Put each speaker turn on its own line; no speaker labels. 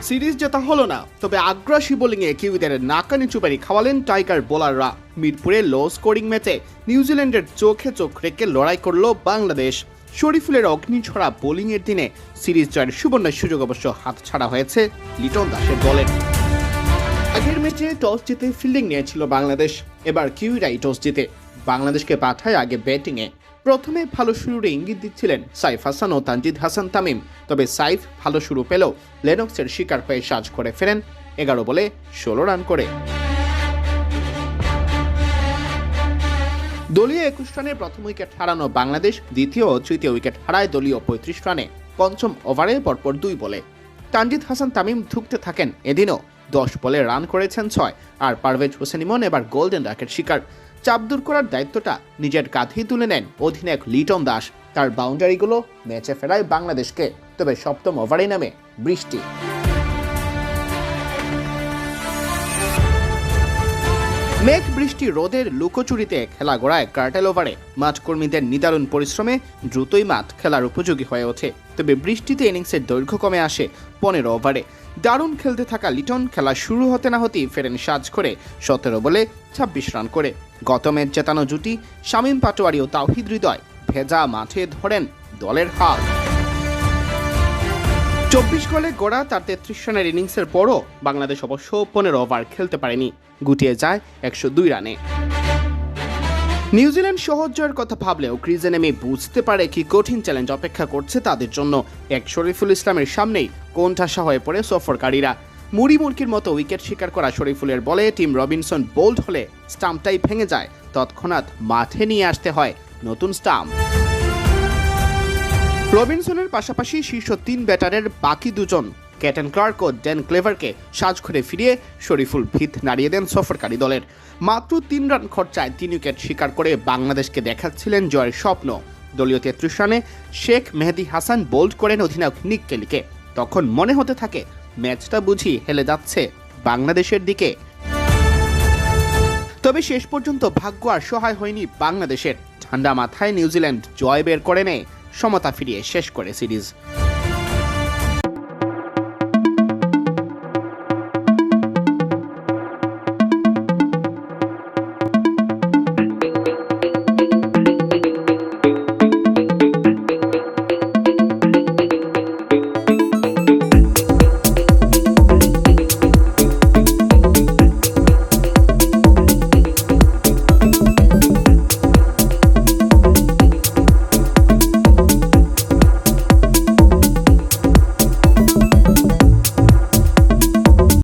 Series জেতা হলো না, তবে আগ্রাসী বোলিংয়ে কিউইদের নাকানি চুপারি খাওয়ালেন টাইগার বোলাররা। মিরপুরে লো স্কোরিং ম্যাচে নিউজিল্যান্ডের চোখে চোখ রেখে লড়াই করল বাংলাদেশ। শরীফুলের অগ্নিঝরা বোলিংয়ের দিনে সিরিজ জয়ের সুবর্ণ সুযোগ অবশ্য হাতছাড়া হয়েছে লিটন দাসের দলের। আগের ম্যাচে টস জিতে ফিল্ডিং নিয়েছিল বাংলাদেশ, এবার কিউইরাই টস জিতে বাংলাদেশকে পাঠায় আগে ব্যাটিংয়ে। প্রথমে ভালো শুরুর ইঙ্গিত দিচ্ছিলেন সাইফ হাসান ও তানজিদ হাসান তামিম, তবে সাইফ ভালো শুরু পেলেও লেনক্সের শিকার হয়ে সাজ করে ফেরেন 11 বলে 16 রান করে। দলীয় 21 রানে প্রথম উইকেট হারানো বাংলাদেশ দ্বিতীয় ও তৃতীয় উইকেট হারায় দলীয় 35 রানে পঞ্চম ওভারে পরপর 2 বলে। তানজিদ হাসান তামিম ধুঁকতে থাকেন, এদিনও 10 বলে রান করেছেন 6, আর পারভেজ হোসেন ইমন এবার গোল্ডেন ডাকের শিকার। চাপ দূর করার দায়িত্বটা নিজের কাঁধেই তুলে নেন অধিনায়ক লিটন দাস। তার বাউন্ডারিগুলো ম্যাচে ফেরায় বাংলাদেশকে, তবে সপ্তম ওভারে নামে বৃষ্টি। মেঘ বৃষ্টি রোদের লুকোচুরিতে খেলা গড়ায় কার্টেল ওভারে মাঠকর্মীদের নিদারুণ পরিশ্রমে দ্রুতই মাঠ খেলার উপযোগী হয়ে ওঠে। তবে বৃষ্টিতে ইনিংসের দৈর্ঘ্য কমে আসে 15 ওভারে। দারুণ খেলতে থাকা লিটন খেলা শুরু হতে না হতেই ফেরেন সাজ করে 17 বলে 26 রান করে। গত ম্যাচ জেতানো জুটি শামীম পাটোয়ারি ও তাওহিদ হৃদয় ভেজা মাঠে ধরেন দলের হাল। 24 গোলে গড়া তার 33 রানের ইনিংসের পরও বাংলাদেশ অবশ্য 15 ওভার খেলতে পারেনি, গুটিয়ে যায় 102 রানে। নিউজিল্যান্ড সহজ জয়ের কথা ভাবলেও ক্রিজে নেমে বুঝতে পারে কি কঠিন চ্যালেঞ্জ অপেক্ষা করছে তাদের জন্য। এক শরীফুল ইসলামের সামনেই কোণঠাসা হয়ে পড়ে সফরকারীরা। মুড়ি মুরগির মতো উইকেট শিকার করা শরীফুলের বলে টিম রবিনসন বোল্ড হলে স্টাম্পটাই ভেঙে যায়, তৎক্ষণাৎ মাঠে নিয়ে আসতে হয় নতুন স্টাম্প। রবিনসনের পাশাপাশি শীর্ষ 3 ব্যাটারের বাকি দুজন ক্যাটেন ক্লার্ক ও ড্যান ক্লেভারকে সাজ করে ফিরিয়ে শরীফুল ভিত নাড়িয়ে দেন সফরকারী দলের। মাত্র 3 রান খরচায় 3 উইকেট শিকার করে বাংলাদেশকে দেখাচ্ছিলেন জয়ের স্বপ্ন। দলীয় 33 রানে শেখ মেহেদী হাসান বোল্ড করেন অধিনায়ক নিক কেলিকে। তখন মনে হতে থাকে ম্যাচটা বুঝি হেলে যাচ্ছে বাংলাদেশের দিকে। তবে শেষ পর্যন্ত ভাগ্য আর সহায় হয়নি বাংলাদেশের। ঠান্ডা মাথায় নিউজিল্যান্ড জয় বের করে নেয়, সমতা ফিরিয়ে শেষ করে সিরিজ।